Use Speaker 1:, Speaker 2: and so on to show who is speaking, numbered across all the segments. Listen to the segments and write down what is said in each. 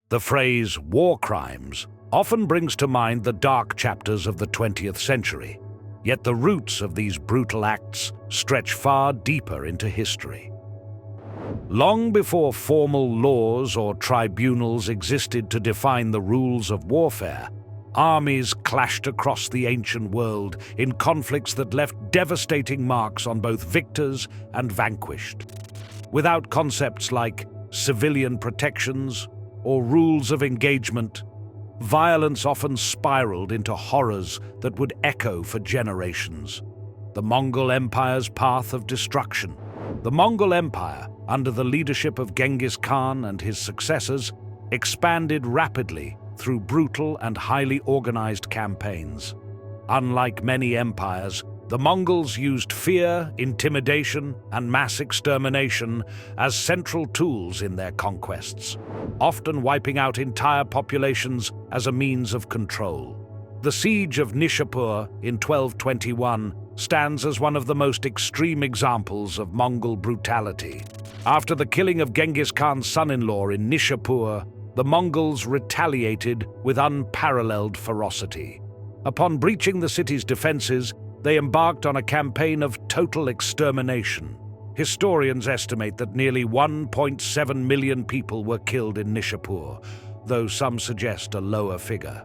Speaker 1: The phrase war crimes often brings to mind the dark chapters of the 20th century, yet the roots of these brutal acts stretch far deeper into history. Long before formal laws or tribunals existed to define the rules of warfare, armies clashed across the ancient world in conflicts that left devastating marks on both victors and vanquished. Without concepts like civilian protections or rules of engagement, violence often spiraled into horrors that would echo for generations. The Mongol Empire's path of destruction. The Mongol Empire, under the leadership of Genghis Khan and his successors, expanded rapidly through brutal and highly organized campaigns. Unlike many empires, the Mongols used fear, intimidation, and mass extermination as central tools in their conquests, often wiping out entire populations as a means of control. The siege of Nishapur in 1221 stands as one of the most extreme examples of Mongol brutality. After the killing of Genghis Khan's son-in-law in Nishapur, the Mongols retaliated with unparalleled ferocity. Upon breaching the city's defenses, they embarked on a campaign of total extermination. Historians estimate that nearly 1.7 million people were killed in Nishapur, though some suggest a lower figure.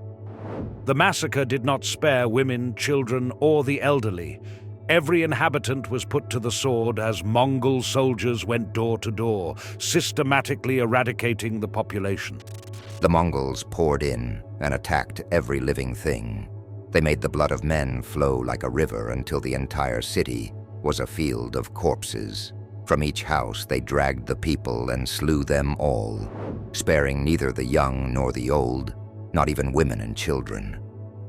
Speaker 1: The massacre did not spare women, children, or the elderly. Every inhabitant was put to the sword as Mongol soldiers went door to door, systematically eradicating the population.
Speaker 2: The Mongols poured in and attacked every living thing. They made the blood of men flow like a river until the entire city was a field of corpses. From each house they dragged the people and slew them all, sparing neither the young nor the old, not even women and children.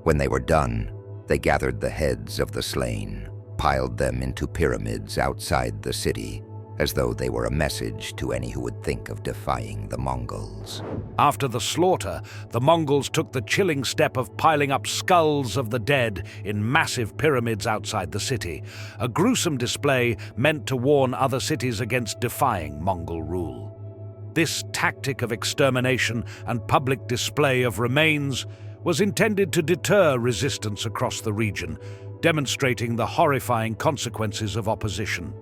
Speaker 2: When they were done, they gathered the heads of the slain, piled them into pyramids outside the city, as though they were a message to any who would think of defying the Mongols.
Speaker 1: After the slaughter, the Mongols took the chilling step of piling up skulls of the dead in massive pyramids outside the city, a gruesome display meant to warn other cities against defying Mongol rule. This tactic of extermination and public display of remains was intended to deter resistance across the region, demonstrating the horrifying consequences of opposition.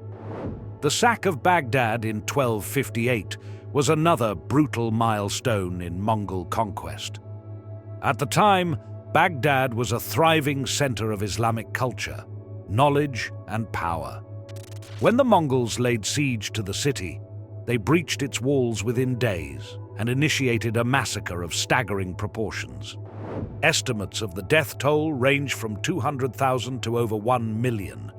Speaker 1: The sack of Baghdad in 1258 was another brutal milestone in Mongol conquest. At the time, Baghdad was a thriving center of Islamic culture, knowledge, and power. When the Mongols laid siege to the city, they breached its walls within days and initiated a massacre of staggering proportions. Estimates of the death toll range from 200,000 to over 1 million,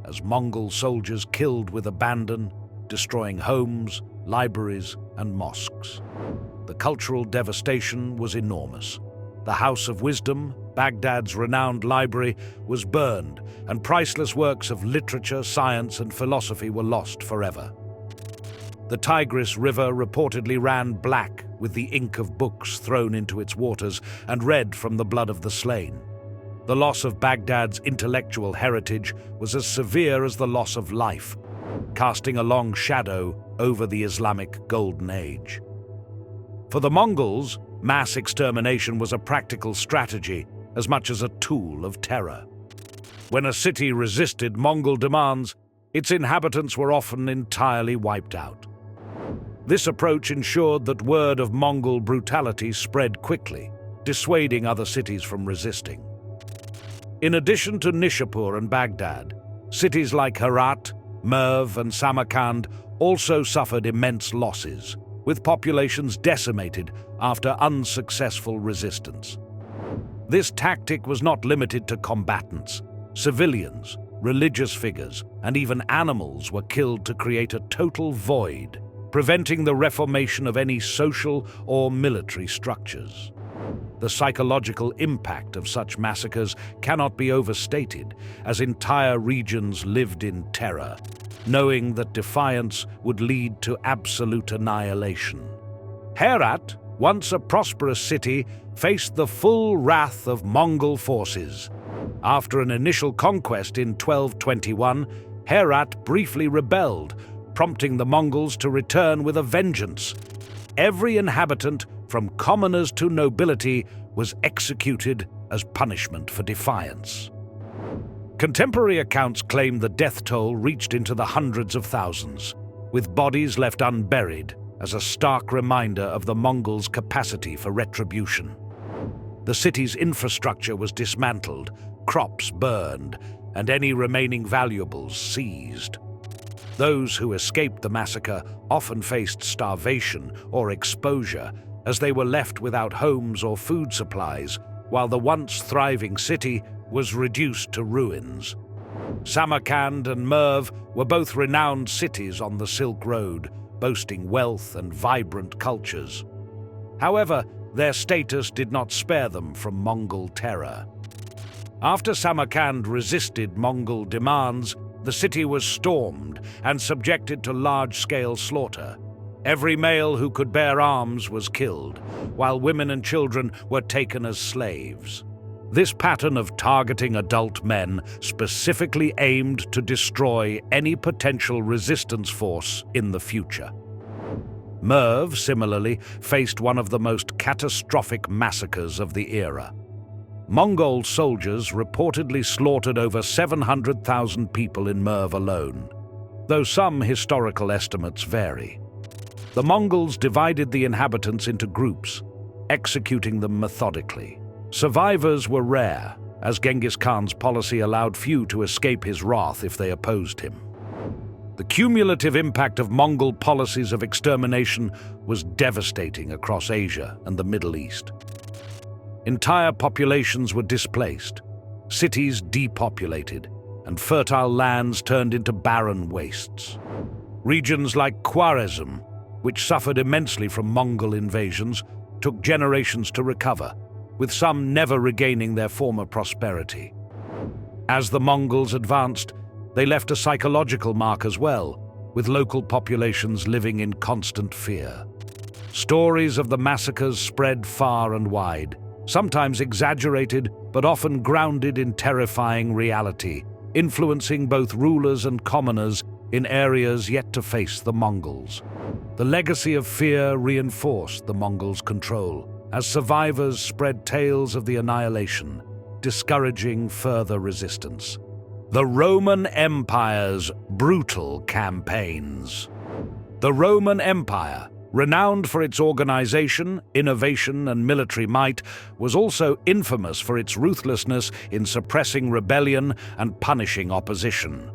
Speaker 1: as Mongol soldiers killed with abandon, destroying homes, libraries, and mosques. The cultural devastation was enormous. The House of Wisdom, Baghdad's renowned library, was burned, and priceless works of literature, science, and philosophy were lost forever. The Tigris River reportedly ran black with the ink of books thrown into its waters and red from the blood of the slain. The loss of Baghdad's intellectual heritage was as severe as the loss of life, casting a long shadow over the Islamic Golden Age. For the Mongols, mass extermination was a practical strategy as much as a tool of terror. When a city resisted Mongol demands, its inhabitants were often entirely wiped out. This approach ensured that word of Mongol brutality spread quickly, dissuading other cities from resisting. In addition to Nishapur and Baghdad, cities like Herat, Merv, and Samarkand also suffered immense losses, with populations decimated after unsuccessful resistance. This tactic was not limited to combatants. Civilians, religious figures, and even animals were killed to create a total void, preventing the reformation of any social or military structures. The psychological impact of such massacres cannot be overstated, as entire regions lived in terror, knowing that defiance would lead to absolute annihilation. Herat, once a prosperous city, faced the full wrath of Mongol forces. After an initial conquest in 1221, Herat briefly rebelled, prompting the Mongols to return with a vengeance. Every inhabitant from commoners to nobility, was executed as punishment for defiance. Contemporary accounts claim the death toll reached into the hundreds of thousands, with bodies left unburied as a stark reminder of the Mongols' capacity for retribution. The city's infrastructure was dismantled, crops burned, and any remaining valuables seized. Those who escaped the massacre often faced starvation or exposure, as they were left without homes or food supplies, while the once thriving city was reduced to ruins. Samarkand and Merv were both renowned cities on the Silk Road, boasting wealth and vibrant cultures. However, their status did not spare them from Mongol terror. After Samarkand resisted Mongol demands, the city was stormed and subjected to large-scale slaughter. Every male who could bear arms was killed, while women and children were taken as slaves. This pattern of targeting adult men specifically aimed to destroy any potential resistance force in the future. Merv, similarly, faced one of the most catastrophic massacres of the era. Mongol soldiers reportedly slaughtered over 700,000 people in Merv alone, though some historical estimates vary. The Mongols divided the inhabitants into groups, executing them methodically. Survivors were rare, as Genghis Khan's policy allowed few to escape his wrath if they opposed him. The cumulative impact of Mongol policies of extermination was devastating across Asia and the Middle East. Entire populations were displaced, cities depopulated, and fertile lands turned into barren wastes. Regions like Khwarezm, which suffered immensely from Mongol invasions, took generations to recover, with some never regaining their former prosperity. As the Mongols advanced, they left a psychological mark as well, with local populations living in constant fear. Stories of the massacres spread far and wide, sometimes exaggerated but often grounded in terrifying reality, influencing both rulers and commoners in areas yet to face the Mongols. The legacy of fear reinforced the Mongols' control, as survivors spread tales of the annihilation, discouraging further resistance. The Roman Empire's brutal campaigns. The Roman Empire, renowned for its organization, innovation, and military might, was also infamous for its ruthlessness in suppressing rebellion and punishing opposition.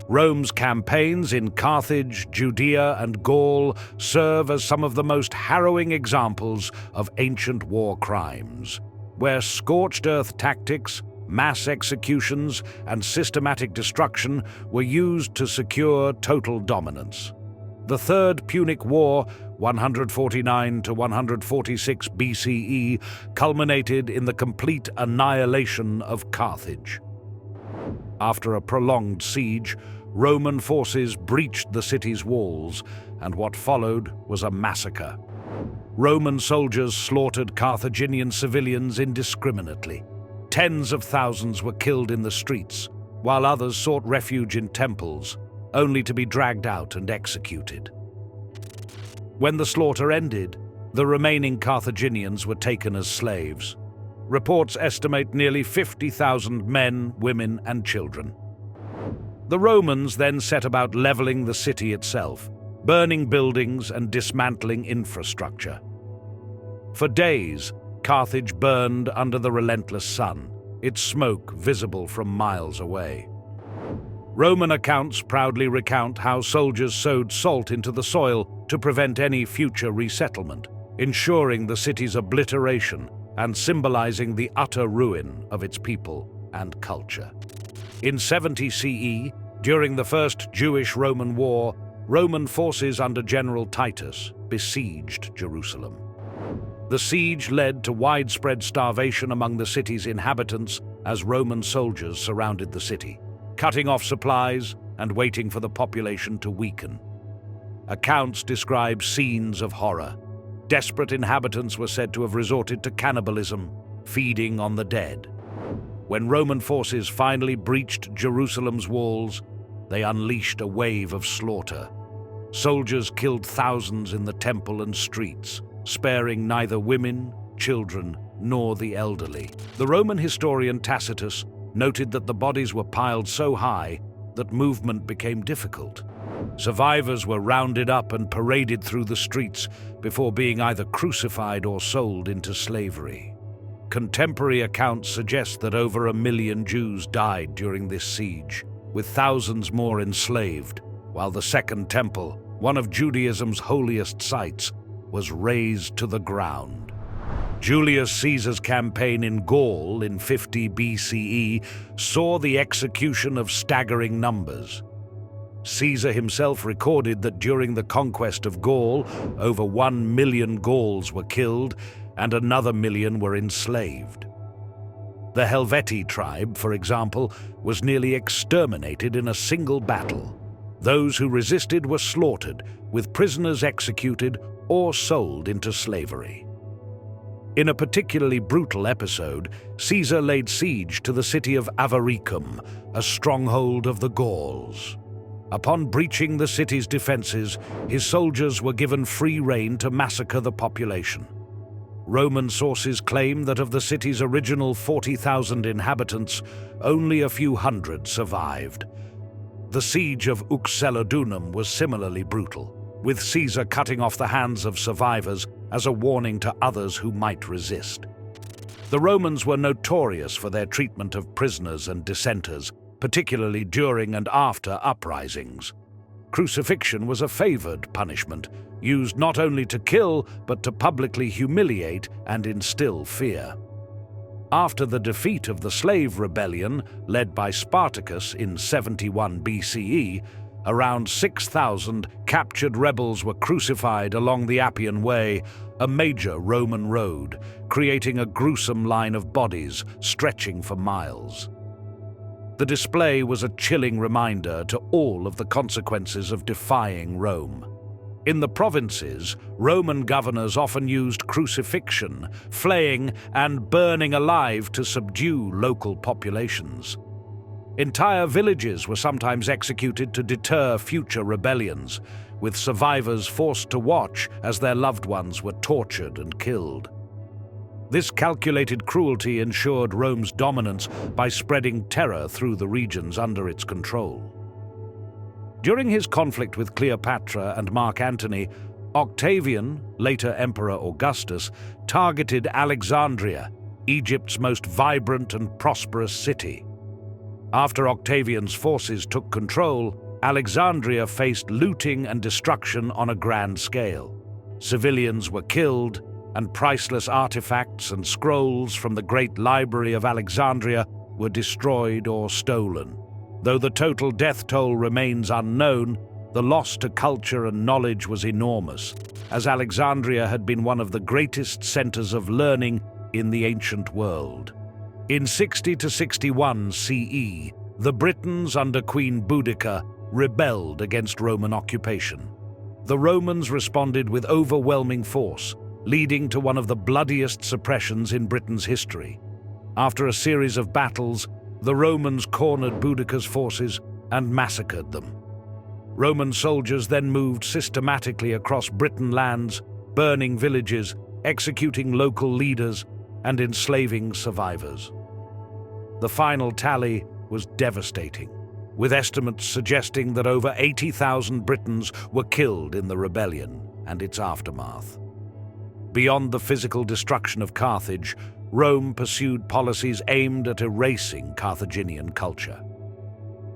Speaker 1: Rome's campaigns in Carthage, Judea, and Gaul serve as some of the most harrowing examples of ancient war crimes, where scorched earth tactics, mass executions, and systematic destruction were used to secure total dominance. The Third Punic War, 149 to 146 BCE, culminated in the complete annihilation of Carthage. After a prolonged siege, Roman forces breached the city's walls, and what followed was a massacre. Roman soldiers slaughtered Carthaginian civilians indiscriminately. Tens of thousands were killed in the streets, while others sought refuge in temples, only to be dragged out and executed. When the slaughter ended, the remaining Carthaginians were taken as slaves. Reports estimate nearly 50,000 men, women, and children. The Romans then set about leveling the city itself, burning buildings and dismantling infrastructure. For days, Carthage burned under the relentless sun, its smoke visible from miles away. Roman accounts proudly recount how soldiers sowed salt into the soil to prevent any future resettlement, ensuring the city's obliteration and symbolizing the utter ruin of its people and culture. In 70 CE, during the First Jewish-Roman War, Roman forces under General Titus besieged Jerusalem. The siege led to widespread starvation among the city's inhabitants as Roman soldiers surrounded the city, cutting off supplies and waiting for the population to weaken. Accounts describe scenes of horror. Desperate inhabitants were said to have resorted to cannibalism, feeding on the dead. When Roman forces finally breached Jerusalem's walls, they unleashed a wave of slaughter. Soldiers killed thousands in the temple and streets, sparing neither women, children, nor the elderly. The Roman historian Tacitus noted that the bodies were piled so high that movement became difficult. Survivors were rounded up and paraded through the streets before being either crucified or sold into slavery. Contemporary accounts suggest that over 1 million Jews died during this siege, with thousands more enslaved, while the Second Temple, one of Judaism's holiest sites, was razed to the ground. Julius Caesar's campaign in Gaul in 50 BCE saw the execution of staggering numbers. Caesar himself recorded that during the conquest of Gaul, over 1 million Gauls were killed and another 1 million were enslaved. The Helvetii tribe, for example, was nearly exterminated in a single battle. Those who resisted were slaughtered, with prisoners executed or sold into slavery. In a particularly brutal episode, Caesar laid siege to the city of Avaricum, a stronghold of the Gauls. Upon breaching the city's defenses, his soldiers were given free rein to massacre the population. Roman sources claim that of the city's original 40,000 inhabitants, only a few hundred survived. The siege of Uxellodunum was similarly brutal, with Caesar cutting off the hands of survivors as a warning to others who might resist. The Romans were notorious for their treatment of prisoners and dissenters, particularly during and after uprisings. Crucifixion was a favored punishment, used not only to kill but to publicly humiliate and instill fear. After the defeat of the slave rebellion, led by Spartacus in 71 BCE, around 6,000 captured rebels were crucified along the Appian Way, a major Roman road, creating a gruesome line of bodies stretching for miles. The display was a chilling reminder to all of the consequences of defying Rome. In the provinces, Roman governors often used crucifixion, flaying, and burning alive to subdue local populations. Entire villages were sometimes executed to deter future rebellions, with survivors forced to watch as their loved ones were tortured and killed. This calculated cruelty ensured Rome's dominance by spreading terror through the regions under its control. During his conflict with Cleopatra and Mark Antony, Octavian, later Emperor Augustus, targeted Alexandria, Egypt's most vibrant and prosperous city. After Octavian's forces took control, Alexandria faced looting and destruction on a grand scale. Civilians were killed, and priceless artifacts and scrolls from the great library of Alexandria were destroyed or stolen. Though the total death toll remains unknown, the loss to culture and knowledge was enormous, as Alexandria had been one of the greatest centers of learning in the ancient world. In 60 to 61 CE, the Britons under Queen Boudicca rebelled against Roman occupation. The Romans responded with overwhelming force, leading to one of the bloodiest suppressions in Britain's history. After a series of battles, the Romans cornered Boudicca's forces and massacred them. Roman soldiers then moved systematically across Britain lands, burning villages, executing local leaders, and enslaving survivors. The final tally was devastating, with estimates suggesting that over 80,000 Britons were killed in the rebellion and its aftermath. Beyond the physical destruction of Carthage, Rome pursued policies aimed at erasing Carthaginian culture.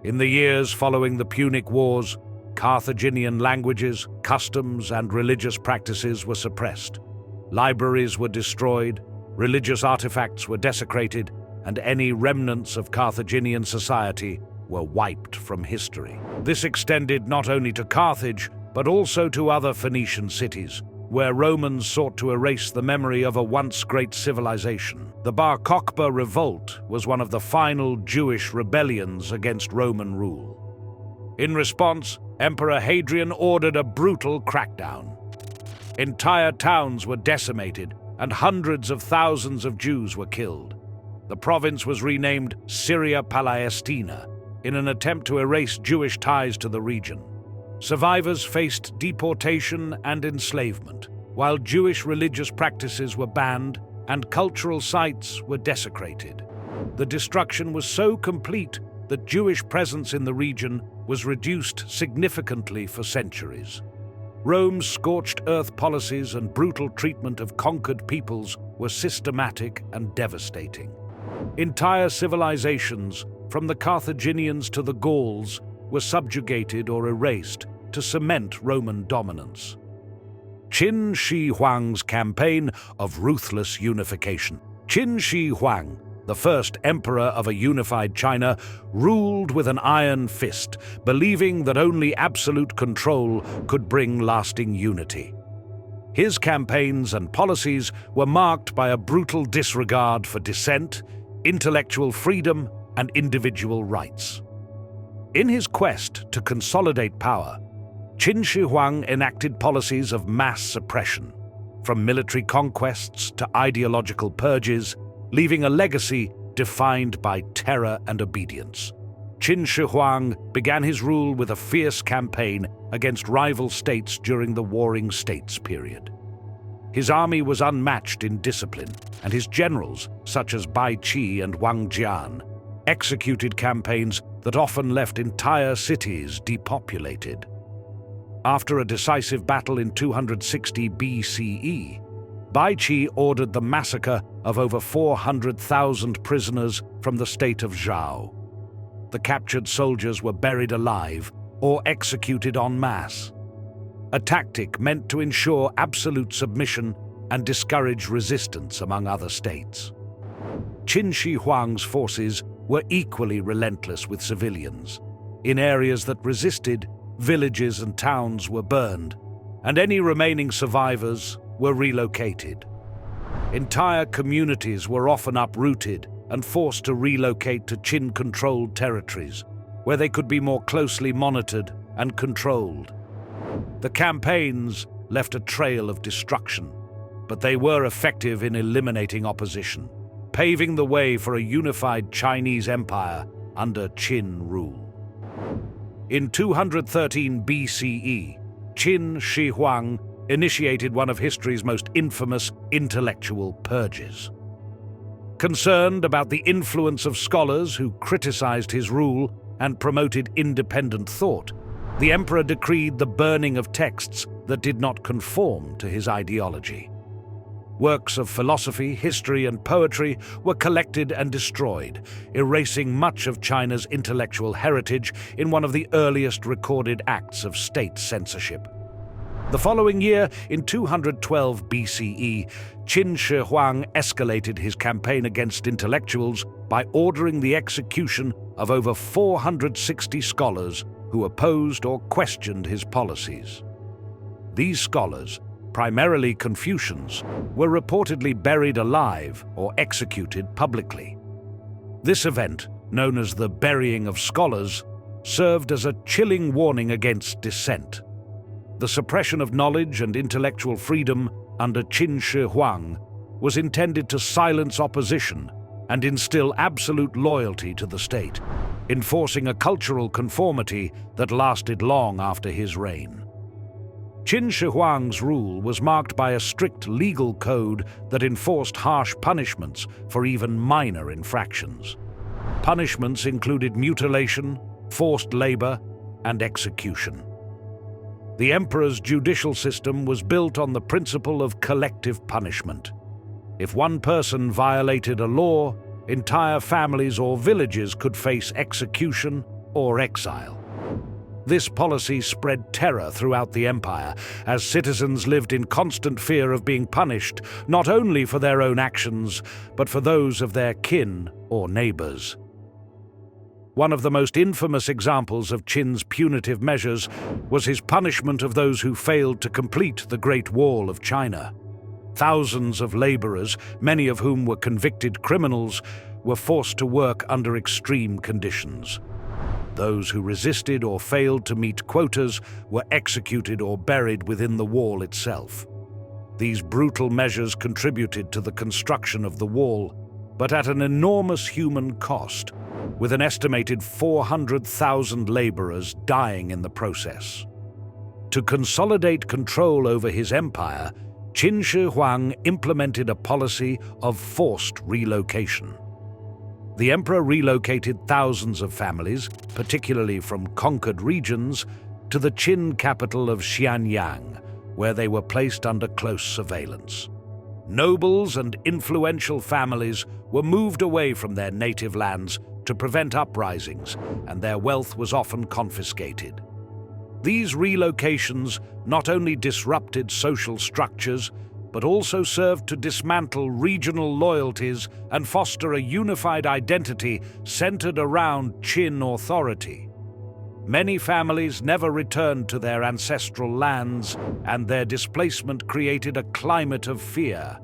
Speaker 1: In the years following the Punic Wars, Carthaginian languages, customs, and religious practices were suppressed. Libraries were destroyed, religious artifacts were desecrated, and any remnants of Carthaginian society were wiped from history. This extended not only to Carthage, but also to other Phoenician cities, where Romans sought to erase the memory of a once great civilization. The Bar Kokhba revolt was one of the final Jewish rebellions against Roman rule. In response, Emperor Hadrian ordered a brutal crackdown. Entire towns were decimated, and hundreds of thousands of Jews were killed. The province was renamed Syria Palestina in an attempt to erase Jewish ties to the region. Survivors faced deportation and enslavement, while Jewish religious practices were banned and cultural sites were desecrated. The destruction was so complete that Jewish presence in the region was reduced significantly for centuries. Rome's scorched earth policies and brutal treatment of conquered peoples were systematic and devastating. Entire civilizations, from the Carthaginians to the Gauls, were subjugated or erased to cement Roman dominance. Qin Shi Huang's campaign of ruthless unification. Qin Shi Huang, the first emperor of a unified China, ruled with an iron fist, believing that only absolute control could bring lasting unity. His campaigns and policies were marked by a brutal disregard for dissent, intellectual freedom, and individual rights. In his quest to consolidate power, Qin Shi Huang enacted policies of mass suppression, from military conquests to ideological purges, leaving a legacy defined by terror and obedience. Qin Shi Huang began his rule with a fierce campaign against rival states during the Warring States period. His army was unmatched in discipline, and his generals, such as Bai Qi and Wang Jian, executed campaigns that often left entire cities depopulated. After a decisive battle in 260 BCE, Bai Qi ordered the massacre of over 400,000 prisoners from the state of Zhao. The captured soldiers were buried alive or executed en masse, a tactic meant to ensure absolute submission and discourage resistance among other states. Qin Shi Huang's forces were equally relentless with civilians. In areas that resisted, villages and towns were burned, and any remaining survivors were relocated. Entire communities were often uprooted and forced to relocate to Qin-controlled territories, where they could be more closely monitored and controlled. The campaigns left a trail of destruction, but they were effective in eliminating opposition, paving the way for a unified Chinese empire under Qin rule. In 213 BCE, Qin Shi Huang initiated one of history's most infamous intellectual purges. Concerned about the influence of scholars who criticized his rule and promoted independent thought, the emperor decreed the burning of texts that did not conform to his ideology. Works of philosophy, history, and poetry were collected and destroyed, erasing much of China's intellectual heritage in one of the earliest recorded acts of state censorship. The following year, in 212 BCE, Qin Shi Huang escalated his campaign against intellectuals by ordering the execution of over 460 scholars who opposed or questioned his policies. These scholars, primarily Confucians, were reportedly buried alive or executed publicly. This event, known as the burying of scholars, served as a chilling warning against dissent. The suppression of knowledge and intellectual freedom under Qin Shi Huang was intended to silence opposition and instill absolute loyalty to the state, enforcing a cultural conformity that lasted long after his reign. Qin Shi Huang's rule was marked by a strict legal code that enforced harsh punishments for even minor infractions. Punishments included mutilation, forced labor, and execution. The emperor's judicial system was built on the principle of collective punishment. If one person violated a law, entire families or villages could face execution or exile. This policy spread terror throughout the empire, as citizens lived in constant fear of being punished, not only for their own actions, but for those of their kin or neighbors. One of the most infamous examples of Qin's punitive measures was his punishment of those who failed to complete the Great Wall of China. Thousands of laborers, many of whom were convicted criminals, were forced to work under extreme conditions. Those who resisted or failed to meet quotas were executed or buried within the wall itself. These brutal measures contributed to the construction of the wall, but at an enormous human cost, with an estimated 400,000 laborers dying in the process. To consolidate control over his empire, Qin Shi Huang implemented a policy of forced relocation. The emperor relocated thousands of families, particularly from conquered regions, to the Qin capital of Xianyang, where they were placed under close surveillance. Nobles and influential families were moved away from their native lands to prevent uprisings, and their wealth was often confiscated. These relocations not only disrupted social structures, but also served to dismantle regional loyalties and foster a unified identity centered around Qin authority. Many families never returned to their ancestral lands, and their displacement created a climate of fear,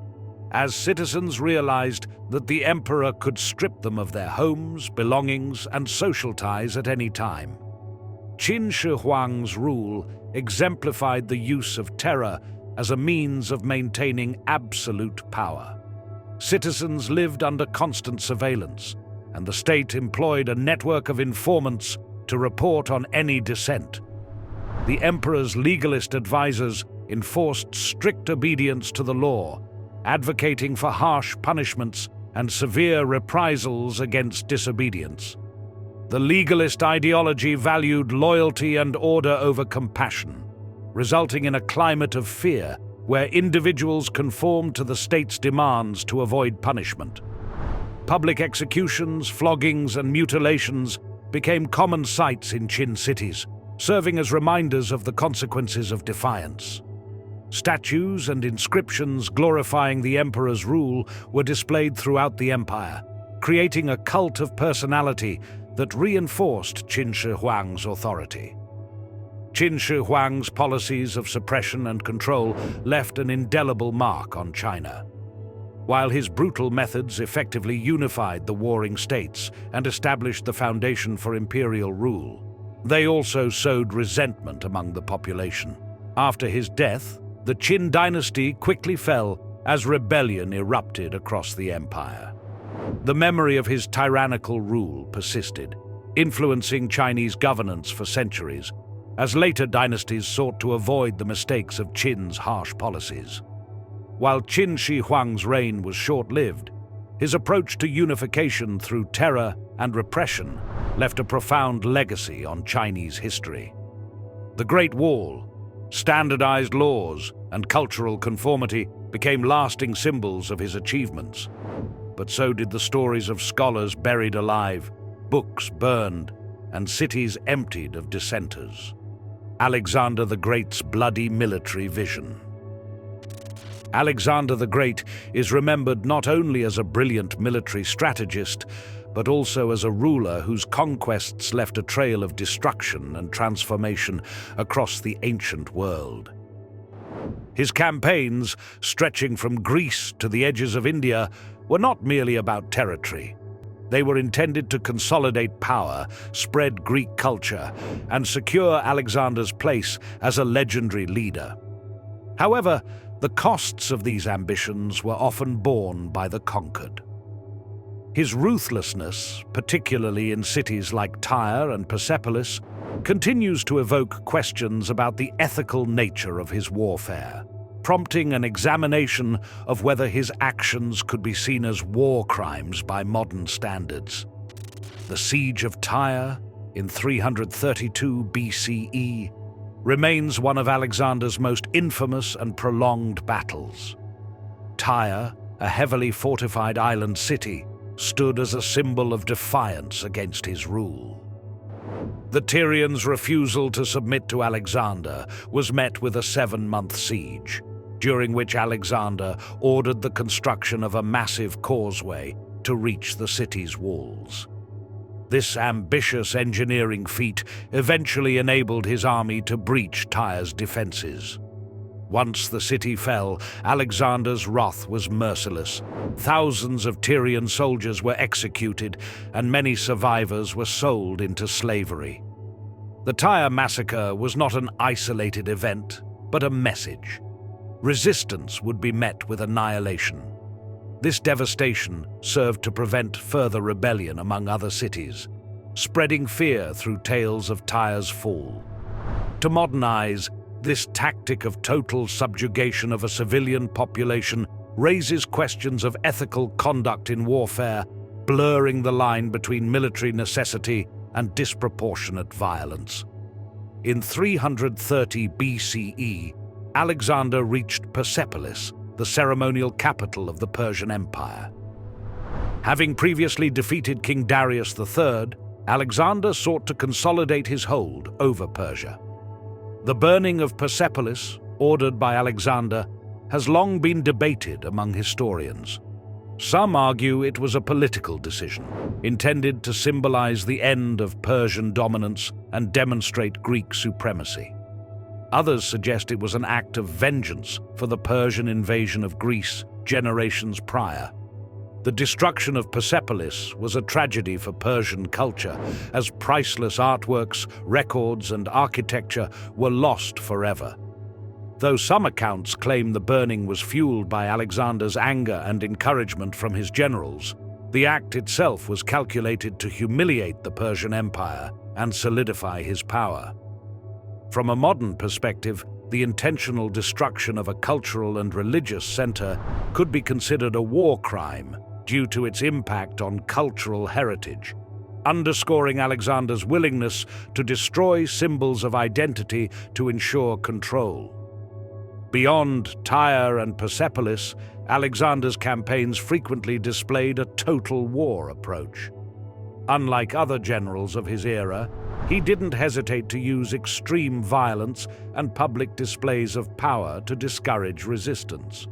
Speaker 1: as citizens realized that the emperor could strip them of their homes, belongings, and social ties at any time. Qin Shi Huang's rule exemplified the use of terror as a means of maintaining absolute power. Citizens lived under constant surveillance, and the state employed a network of informants to report on any dissent. The emperor's legalist advisors enforced strict obedience to the law, advocating for harsh punishments and severe reprisals against disobedience. The legalist ideology valued loyalty and order over compassion, resulting in a climate of fear where individuals conformed to the state's demands to avoid punishment. Public executions, floggings, and mutilations became common sights in Qin cities, serving as reminders of the consequences of defiance. Statues and inscriptions glorifying the emperor's rule were displayed throughout the empire, creating a cult of personality that reinforced Qin Shi Huang's authority. Qin Shi Huang's policies of suppression and control left an indelible mark on China. While his brutal methods effectively unified the warring states and established the foundation for imperial rule, they also sowed resentment among the population. After his death, the Qin dynasty quickly fell as rebellion erupted across the empire. The memory of his tyrannical rule persisted, influencing Chinese governance for centuries, as later dynasties sought to avoid the mistakes of Qin's harsh policies. While Qin Shi Huang's reign was short-lived, his approach to unification through terror and repression left a profound legacy on Chinese history. The Great Wall, standardized laws, and cultural conformity became lasting symbols of his achievements. But so did the stories of scholars buried alive, books burned, and cities emptied of dissenters. Alexander the Great's bloody military vision. Alexander the Great is remembered not only as a brilliant military strategist, but also as a ruler whose conquests left a trail of destruction and transformation across the ancient world. His campaigns, stretching from Greece to the edges of India, were not merely about territory. They were intended to consolidate power, spread Greek culture, and secure Alexander's place as a legendary leader. However, the costs of these ambitions were often borne by the conquered. His ruthlessness, particularly in cities like Tyre and Persepolis, continues to evoke questions about the ethical nature of his warfare, prompting an examination of whether his actions could be seen as war crimes by modern standards. The Siege of Tyre in 332 BCE remains one of Alexander's most infamous and prolonged battles. Tyre, a heavily fortified island city, stood as a symbol of defiance against his rule. The Tyrians' refusal to submit to Alexander was met with a 7-month siege, during which Alexander ordered the construction of a massive causeway to reach the city's walls. This ambitious engineering feat eventually enabled his army to breach Tyre's defenses. Once the city fell, Alexander's wrath was merciless. Thousands of Tyrian soldiers were executed, and many survivors were sold into slavery. The Tyre massacre was not an isolated event, but a message. Resistance would be met with annihilation. This devastation served to prevent further rebellion among other cities, spreading fear through tales of Tyre's fall. To modernize, This tactic of total subjugation of a civilian population raises questions of ethical conduct in warfare, blurring the line between military necessity and disproportionate violence. In 330 BCE, Alexander reached Persepolis, the ceremonial capital of the Persian Empire. Having previously defeated King Darius III, Alexander sought to consolidate his hold over Persia. The burning of Persepolis, ordered by Alexander, has long been debated among historians. Some argue it was a political decision, intended to symbolize the end of Persian dominance and demonstrate Greek supremacy. Others suggest it was an act of vengeance for the Persian invasion of Greece generations prior. The destruction of Persepolis was a tragedy for Persian culture, as priceless artworks, records, and architecture were lost forever. Though some accounts claim the burning was fueled by Alexander's anger and encouragement from his generals, the act itself was calculated to humiliate the Persian Empire and solidify his power. From a modern perspective, the intentional destruction of a cultural and religious center could be considered a war crime due to its impact on cultural heritage, underscoring Alexander's willingness to destroy symbols of identity to ensure control. Beyond Tyre and Persepolis, Alexander's campaigns frequently displayed a total war approach. Unlike other generals of his era, he didn't hesitate to use extreme violence and public displays of power to discourage resistance.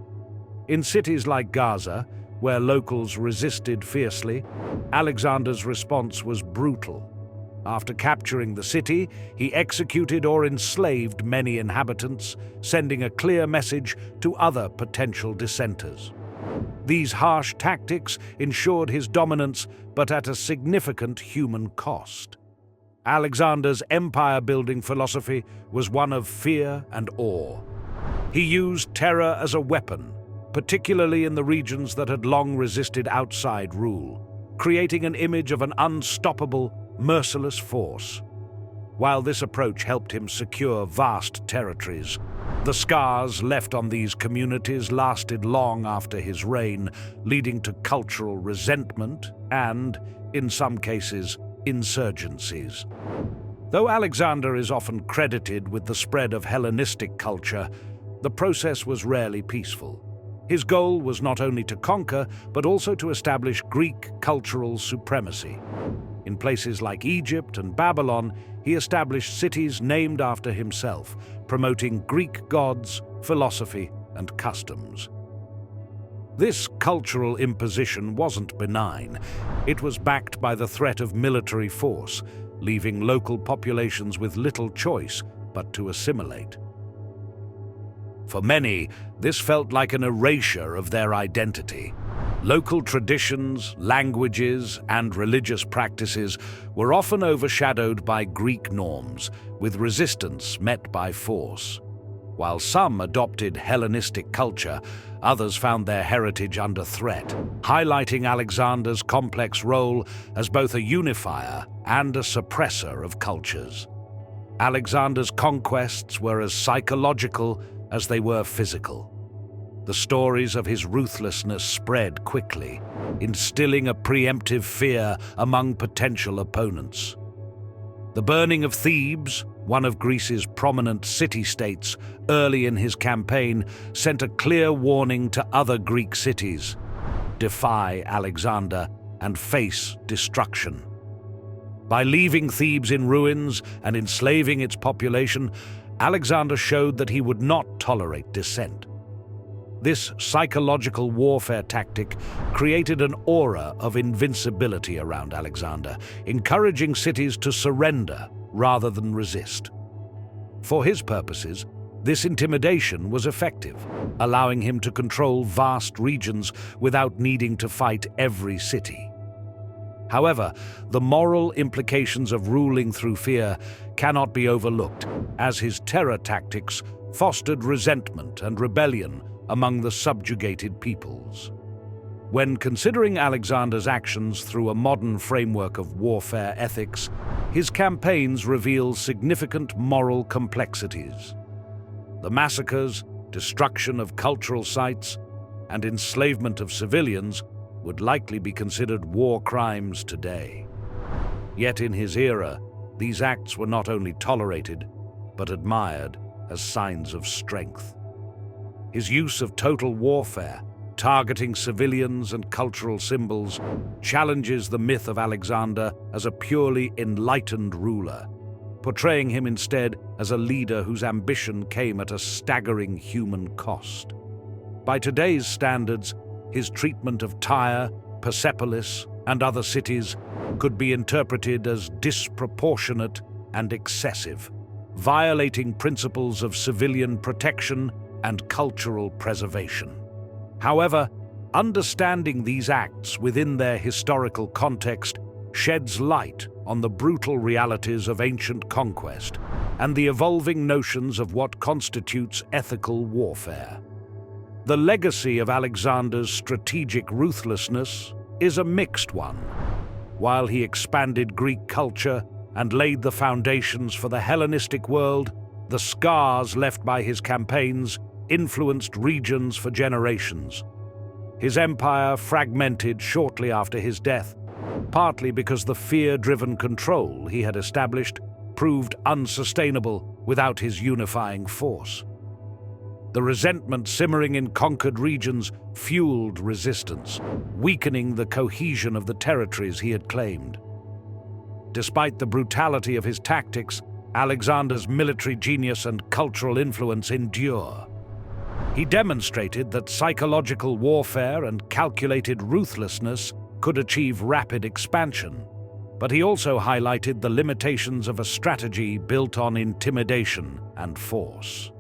Speaker 1: In cities like Gaza, where locals resisted fiercely, Alexander's response was brutal. After capturing the city, he executed or enslaved many inhabitants, sending a clear message to other potential dissenters. These harsh tactics ensured his dominance, but at a significant human cost. Alexander's empire-building philosophy was one of fear and awe. He used terror as a weapon, particularly in the regions that had long resisted outside rule, creating an image of an unstoppable, merciless force. While this approach helped him secure vast territories, the scars left on these communities lasted long after his reign, leading to cultural resentment and, in some cases, insurgencies. Though Alexander is often credited with the spread of Hellenistic culture, the process was rarely peaceful. His goal was not only to conquer, but also to establish Greek cultural supremacy. In places like Egypt and Babylon, he established cities named after himself, promoting Greek gods, philosophy, and customs. This cultural imposition wasn't benign. It was backed by the threat of military force, leaving local populations with little choice but to assimilate. For many, this felt like an erasure of their identity. Local traditions, languages, and religious practices were often overshadowed by Greek norms, with resistance met by force. While some adopted Hellenistic culture, others found their heritage under threat, highlighting Alexander's complex role as both a unifier and a suppressor of cultures. Alexander's conquests were as psychological as they were physical. The stories of his ruthlessness spread quickly, instilling a preemptive fear among potential opponents. The burning of Thebes, one of Greece's prominent city-states, early in his campaign, sent a clear warning to other Greek cities: defy Alexander and face destruction. By leaving Thebes in ruins and enslaving its population, Alexander showed that he would not tolerate dissent. This psychological warfare tactic created an aura of invincibility around Alexander, encouraging cities to surrender rather than resist. For his purposes, this intimidation was effective, allowing him to control vast regions without needing to fight every city. However, the moral implications of ruling through fear cannot be overlooked, as his terror tactics fostered resentment and rebellion among the subjugated peoples. When considering Alexander's actions through a modern framework of warfare ethics, his campaigns reveal significant moral complexities. The massacres, destruction of cultural sites, and enslavement of civilians would likely be considered war crimes today. Yet in his era, these acts were not only tolerated, but admired as signs of strength. His use of total warfare, targeting civilians and cultural symbols, challenges the myth of Alexander as a purely enlightened ruler, portraying him instead as a leader whose ambition came at a staggering human cost. By today's standards, his treatment of Tyre, Persepolis, and other cities could be interpreted as disproportionate and excessive, violating principles of civilian protection and cultural preservation. However, understanding these acts within their historical context sheds light on the brutal realities of ancient conquest and the evolving notions of what constitutes ethical warfare. The legacy of Alexander's strategic ruthlessness is a mixed one. While he expanded Greek culture and laid the foundations for the Hellenistic world, the scars left by his campaigns influenced regions for generations. His empire fragmented shortly after his death, partly because the fear-driven control he had established proved unsustainable without his unifying force. The resentment simmering in conquered regions fueled resistance, weakening the cohesion of the territories he had claimed. Despite the brutality of his tactics, Alexander's military genius and cultural influence endure. He demonstrated that psychological warfare and calculated ruthlessness could achieve rapid expansion, but he also highlighted the limitations of a strategy built on intimidation and force.